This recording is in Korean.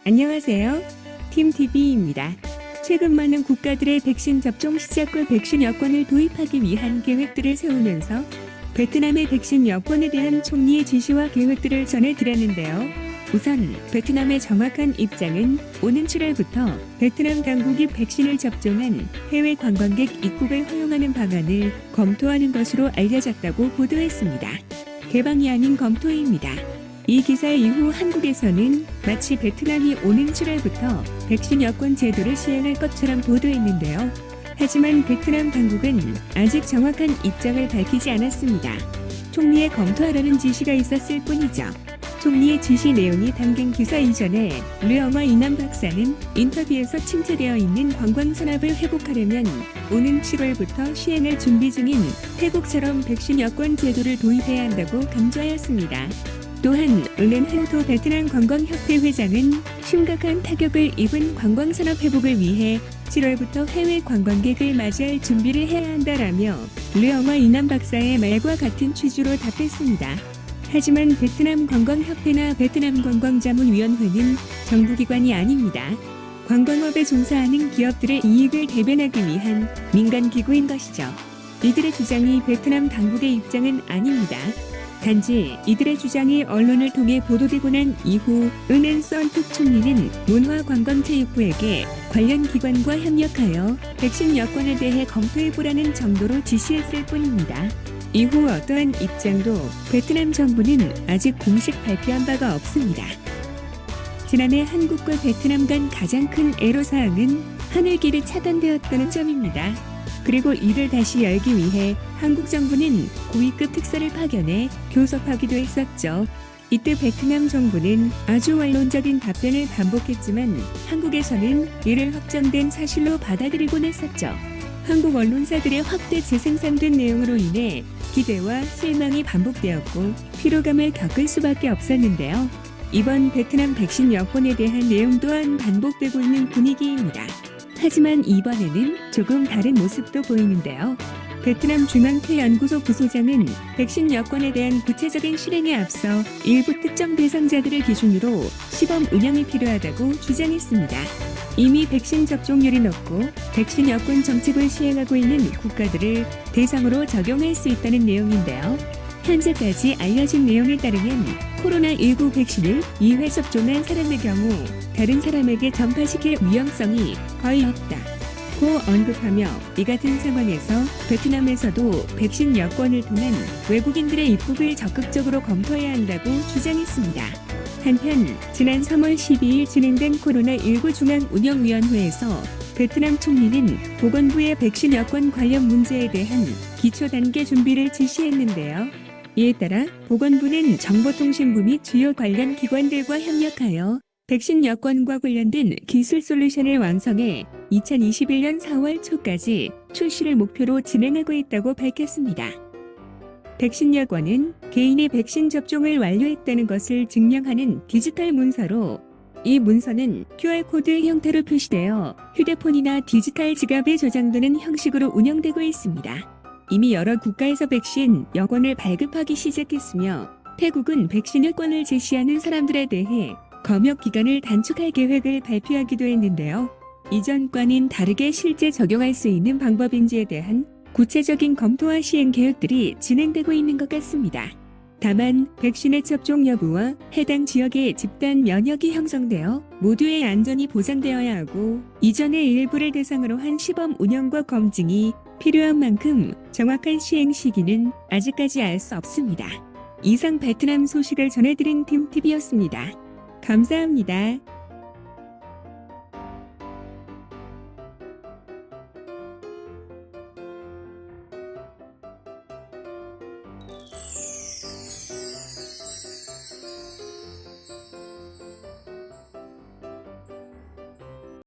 안녕하세요. 팀TV입니다. 최근 많은 국가들의 백신 접종 시작과 백신 여권을 도입하기 위한 계획들을 세우면서 베트남의 백신 여권에 대한 총리의 지시와 계획들을 전해드렸는데요. 우선 베트남의 정확한 입장은 오는 7월부터 베트남 당국이 백신을 접종한 해외 관광객 입국을 허용하는 방안을 검토하는 것으로 알려졌다고 보도했습니다. 개방이 아닌 검토입니다. 이 기사 이후 한국에서는 마치 베트남이 오는 7월부터 백신 여권 제도를 시행할 것처럼 보도했는데요. 하지만 베트남 당국은 아직 정확한 입장을 밝히지 않았습니다. 총리의 검토하라는 지시가 있었을 뿐이죠. 총리의 지시 내용이 담긴 기사 이전에 류영화 이남 박사는 인터뷰에서 침체되어 있는 관광산업을 회복하려면 오는 7월부터 시행할 준비 중인 태국처럼 백신 여권 제도를 도입해야 한다고 강조하였습니다. 또한 은은한토 베트남 관광협회 회장은 심각한 타격을 입은 관광산업 회복을 위해 7월부터 해외 관광객을 맞이할 준비를 해야 한다라며 류영화 이남 박사의 말과 같은 취지로 답했습니다. 하지만 베트남 관광협회나 베트남 관광자문위원회는 정부기관이 아닙니다. 관광업에 종사하는 기업들의 이익을 대변하기 위한 민간기구인 것이죠. 이들의 주장이 베트남 당국의 입장은 아닙니다. 단지 이들의 주장이 언론을 통해 보도되고 난 이후 은엔 썬툭 총리는 문화관광체육부에게 관련 기관과 협력하여 백신 여권에 대해 검토해보라는 정도로 지시했을 뿐입니다. 이후 어떠한 입장도 베트남 정부는 아직 공식 발표한 바가 없습니다. 지난해 한국과 베트남 간 가장 큰 애로사항은 하늘길이 차단되었다는 점입니다. 그리고 이를 다시 열기 위해 한국 정부는 고위급 특사를 파견해 교섭하기도 했었죠. 이때 베트남 정부는 아주 원론적인 답변을 반복했지만 한국에서는 이를 확정된 사실로 받아들이곤 했었죠. 한국 언론사들의 확대 재생산된 내용으로 인해 기대와 실망이 반복되었고 피로감을 겪을 수밖에 없었는데요. 이번 베트남 백신 여권에 대한 내용 또한 반복되고 있는 분위기입니다. 하지만 이번에는 조금 다른 모습도 보이는데요. 베트남 중앙폐연구소 부소장은 백신 여권에 대한 구체적인 실행에 앞서 일부 특정 대상자들을 기준으로 시범 운영이 필요하다고 주장했습니다. 이미 백신 접종률이 높고 백신 여권 정책을 시행하고 있는 국가들을 대상으로 적용할 수 있다는 내용인데요. 현재까지 알려진 내용에 따르면 코로나19 백신을 2회 접종한 사람의 경우 다른 사람에게 전파시킬 위험성이 거의 없다고 언급하며 이 같은 상황에서 베트남에서도 백신 여권을 통한 외국인들의 입국을 적극적으로 검토해야 한다고 주장했습니다. 한편 지난 3월 12일 진행된 코로나19 중앙운영위원회에서 베트남 총리는 보건부의 백신 여권 관련 문제에 대한 기초 단계 준비를 지시했는데요. 이에 따라 보건부는 정보통신부 및 주요 관련 기관들과 협력하여 백신 여권과 관련된 기술 솔루션을 완성해 2021년 4월 초까지 출시를 목표로 진행하고 있다고 밝혔습니다. 백신 여권은 개인의 백신 접종을 완료했다는 것을 증명하는 디지털 문서로 이 문서는 QR코드 형태로 표시되어 휴대폰이나 디지털 지갑에 저장되는 형식으로 운영되고 있습니다. 이미 여러 국가에서 백신 여권을 발급하기 시작했으며 태국은 백신 여권을 제시하는 사람들에 대해 검역 기간을 단축할 계획을 발표하기도 했는데요. 이전과는 다르게 실제 적용할 수 있는 방법인지에 대한 구체적인 검토와 시행 계획들이 진행되고 있는 것 같습니다. 다만 백신의 접종 여부와 해당 지역의 집단 면역이 형성되어 모두의 안전이 보장되어야 하고 이전의 일부를 대상으로 한 시범 운영과 검증이 필요한 만큼 정확한 시행 시기는 아직까지 알 수 없습니다. 이상 베트남 소식을 전해드린 팀TV였습니다. 감사합니다.